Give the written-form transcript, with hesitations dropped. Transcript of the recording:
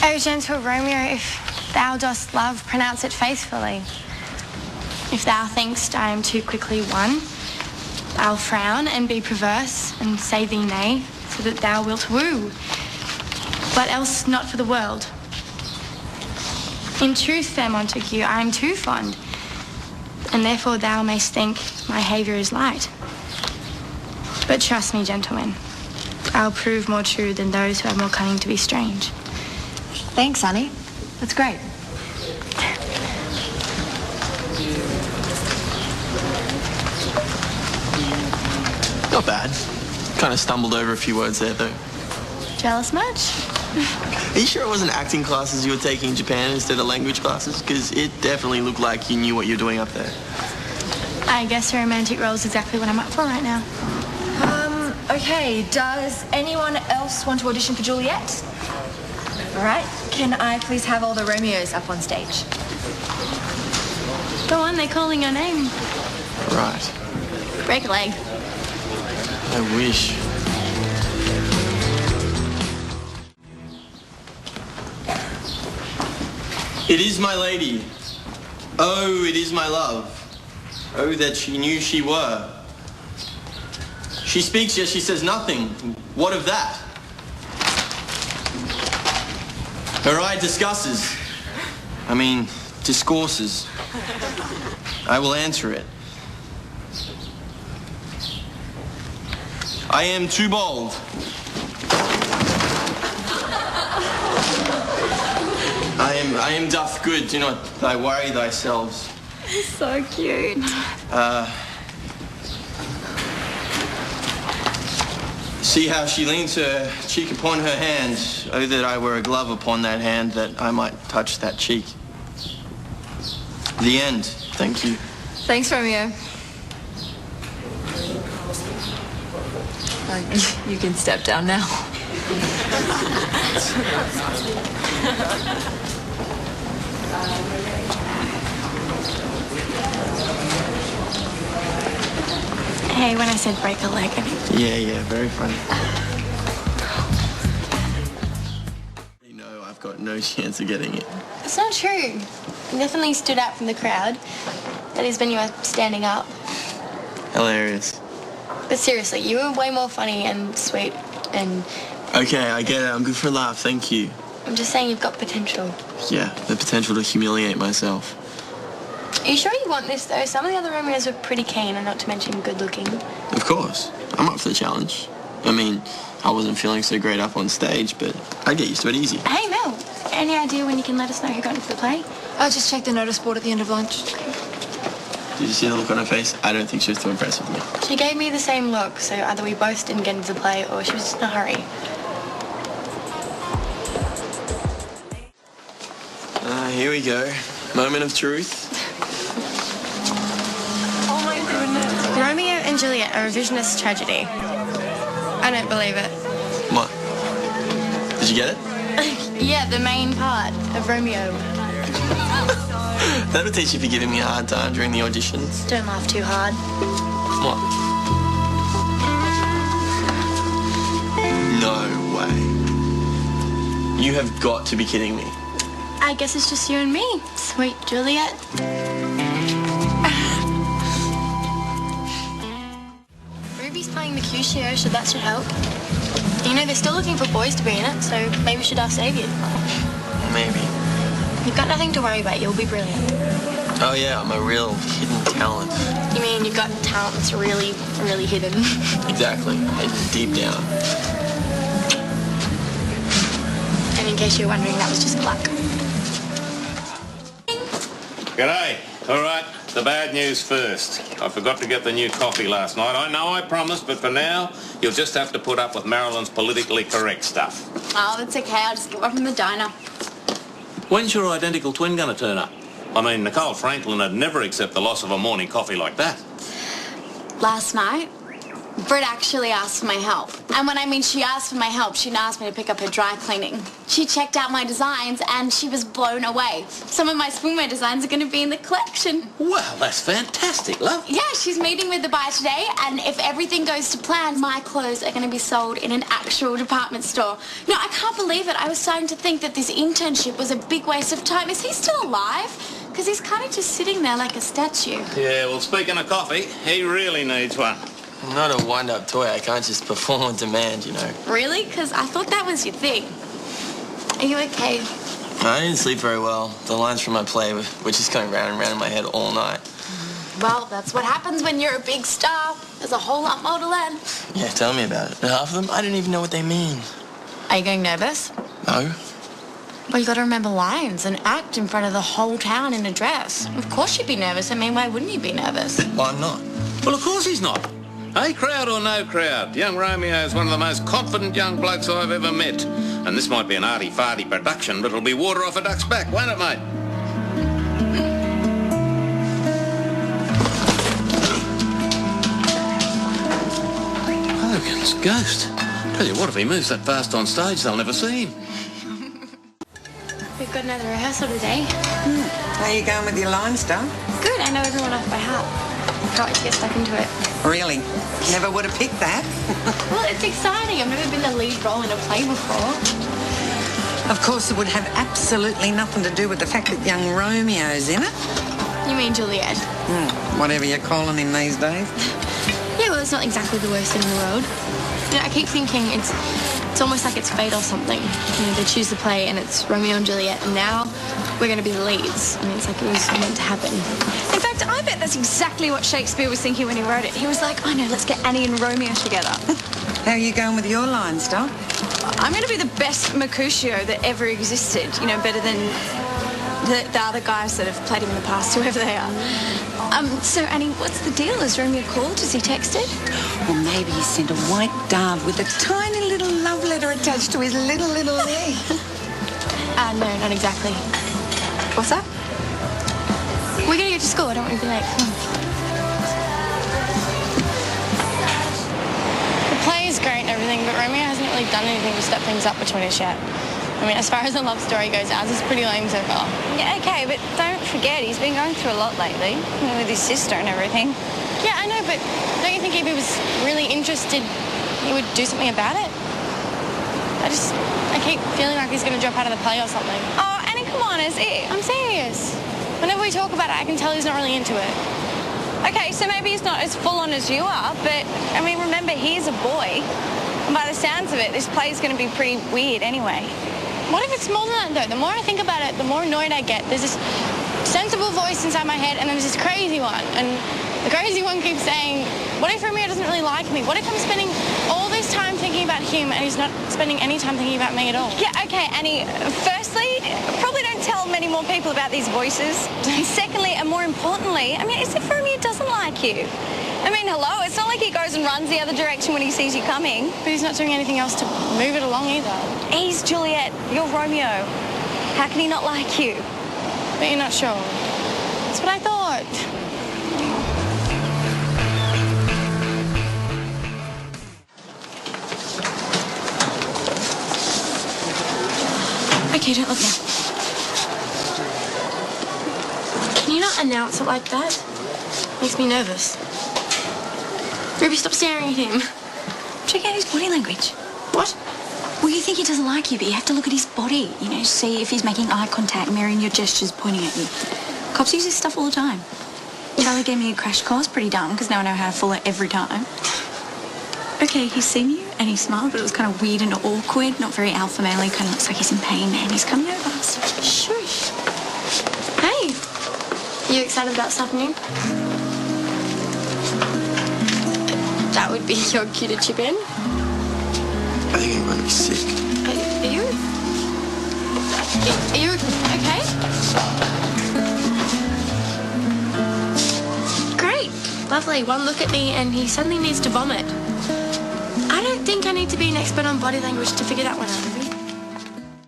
O gentle Romeo, if thou dost love, pronounce it faithfully. If thou thinkst I am too quickly won, I'll frown and be perverse and say thee nay, so that thou wilt woo, but else not for the world. In truth, fair Montague, I am too fond, and therefore thou mayst think my haviour is light. But trust me, gentlemen, I'll prove more true than those who have more cunning to be strange. Thanks, honey. That's great. Not bad. Kind of stumbled over a few words there, though. Jealous much? Are you sure it wasn't acting classes you were taking in Japan instead of language classes? Because it definitely looked like you knew what you were doing up there. I guess a romantic role is exactly what I'm up for right now. Okay, does anyone else want to audition for Juliet? All right, can I please have all the Romeos up on stage? Go on, they're calling your name. Right. Break a leg. I wish. It is my lady. Oh, it is my love. Oh, that she knew she were. She speaks, yet she says nothing. What of that? Her eye discusses. Discourses. I will answer it. I am too bold. I am doth good. Do not thy worry thyself. So cute. See how she leans her cheek upon her hand. Oh, that I were a glove upon that hand, that I might touch that cheek. The end. Thank you. Thanks, Romeo. You can step down now. Hey, when I said break a leg, I mean... Yeah, very funny. You know, I've got no chance of getting it. It's not true. You definitely stood out from the crowd. That is when you were standing up. Hilarious. But seriously, you were way more funny and sweet and... Okay, I get it. I'm good for a laugh. Thank you. I'm just saying you've got potential. Yeah, the potential to humiliate myself. Are you sure you want this, though? Some of the other Romeos were pretty keen, and not to mention good-looking. Of course. I'm up for the challenge. I wasn't feeling so great up on stage, but I'd get used to it easy. Hey, Mel, any idea when you can let us know who got into the play? I'll just check the notice board at the end of lunch. Did you see the look on her face? I don't think she was too impressed with me. She gave me the same look, so either we both didn't get into the play or she was just in a hurry. Here we go. Moment of truth. Oh my goodness. Romeo and Juliet, a revisionist tragedy. I don't believe it. What? Did you get it? Yeah, the main part of Romeo. That'll teach you for giving me a hard time during the auditions. Don't laugh too hard. What? No way. You have got to be kidding me. I guess it's just you and me, sweet Juliet. Ruby's playing the Cuscio, so that should help. You know, they're still looking for boys to be in it, so maybe we should ask Xavier. Maybe. You've got nothing to worry about. You'll be brilliant. Oh, yeah, I'm a real hidden talent. You mean you've got talent that's really, really hidden? Exactly. Hidden deep down. And in case you're wondering, that was just luck. G'day. All right, the bad news first. I forgot to get the new coffee last night. I know I promised, but for now, you'll just have to put up with Marilyn's politically correct stuff. Oh, that's okay. I'll just get one from the diner. When's your identical twin going to turn up? Nicole Franklin would never accept the loss of a morning coffee like that. Last night, Britt actually asked for my help. And when I mean she asked for my help, she didn't ask me to pick up her dry cleaning. She checked out my designs and she was blown away. Some of my swimwear designs are going to be in the collection. Well, that's fantastic, love. Yeah, she's meeting with the buyer today, and if everything goes to plan, my clothes are going to be sold in an actual department store. No, I can't believe it. I was starting to think that this internship was a big waste of time. Is he still alive? Because he's kind of just sitting there like a statue. Yeah, well, speaking of coffee, he really needs one. I'm not a wind-up toy. I can't just perform on demand, you know. Really? Because I thought that was your thing. Are you okay? I didn't sleep very well. The lines from my play were just going round and round in my head all night. Well, that's what happens when you're a big star. There's a whole lot more to learn. Yeah, tell me about it. And half of them, I didn't even know what they mean. Are you getting nervous? No. Well, you got to remember lines and act in front of the whole town in a dress. Of course you'd be nervous. I mean, why wouldn't you be nervous? Well, I'm not. Well, of course he's not. Hey, crowd or no crowd, young Romeo is one of the most confident young blokes I've ever met. And this might be an arty-farty production, but it'll be water off a duck's back, won't it, mate? Hogan's ghost. Tell you what, if he moves that fast on stage, they'll never see him. We've got another rehearsal today. How are you going with your line stuff? Good, I know everyone off by heart. Can't wait to get stuck into it. Really? Never would have picked that. Well, it's exciting. I've never been the lead role in a play before. Of course, it would have absolutely nothing to do with the fact that young Romeo's in it. You mean Juliet? Whatever you're calling him these days. Yeah, well, it's not exactly the worst thing in the world. You know, I keep thinking it's almost like it's fate or something. You know, they choose the play and it's Romeo and Juliet, and now we're going to be the leads. I mean, it's like it was meant to happen. In fact, I bet that's exactly what Shakespeare was thinking when he wrote it. He was like, I know, let's get Annie and Romeo together. How are you going with your line stuff? I'm going to be the best Mercutio that ever existed. You know, better than the other guys that have played him in the past, whoever they are. So, Annie, what's the deal? Has Romeo called? Has he texted? Or maybe he sent a white dove with a tiny little love letter attached to his little leg. No, not exactly. What's that? We're going to get to school. I don't want to be late. Come on. The play is great and everything, but Romeo hasn't really done anything to step things up between us yet. I mean, as far as the love story goes, ours is pretty lame so far. Yeah, okay, but don't forget, he's been going through a lot lately, with his sister and everything. Yeah, I know, but don't you think if he was really interested, he would do something about it? I keep feeling like he's going to drop out of the play or something. Oh, Annie, come on, I'm serious. Whenever we talk about it, I can tell he's not really into it. Okay, so maybe he's not as full-on as you are, but, I mean, remember, he's a boy. And by the sounds of it, this play's going to be pretty weird anyway. What if it's more than that, though? The more I think about it, the more annoyed I get. There's this sensible voice inside my head, and then there's this crazy one. And the crazy one keeps saying, what if Romeo doesn't really like me? What if I'm spending all this time thinking about him and he's not spending any time thinking about me at all? Yeah, okay, Annie, firstly, probably don't tell many more people about these voices. And secondly, and more importantly, I mean, as if Romeo doesn't like you. I mean, hello, it's not like he goes and runs the other direction when he sees you coming. But he's not doing anything else to move it along either. He's Juliet, you're Romeo. How can he not like you? But you're not sure. That's what I thought. Okay, don't look now. Can you not announce it like that? Makes me nervous. Ruby, stop staring at him. Check out his body language. What? Well, you think he doesn't like you, but you have to look at his body. You know, see if he's making eye contact, mirroring your gestures, pointing at you. Cops use this stuff all the time. Charlie gave me a crash course, pretty dumb, because now I know how to fool it every time. Okay, he's seen you, and he smiled, but it was kind of weird and awkward, not very alpha male. He kind of looks like he's in pain, and he's coming over. Shush. Hey, you excited about this afternoon? That would be your cue to chip in. I think I'm going to be sick. Are you okay? Great. Lovely. One look at me and he suddenly needs to vomit. I don't think I need to be an expert on body language to figure that one out.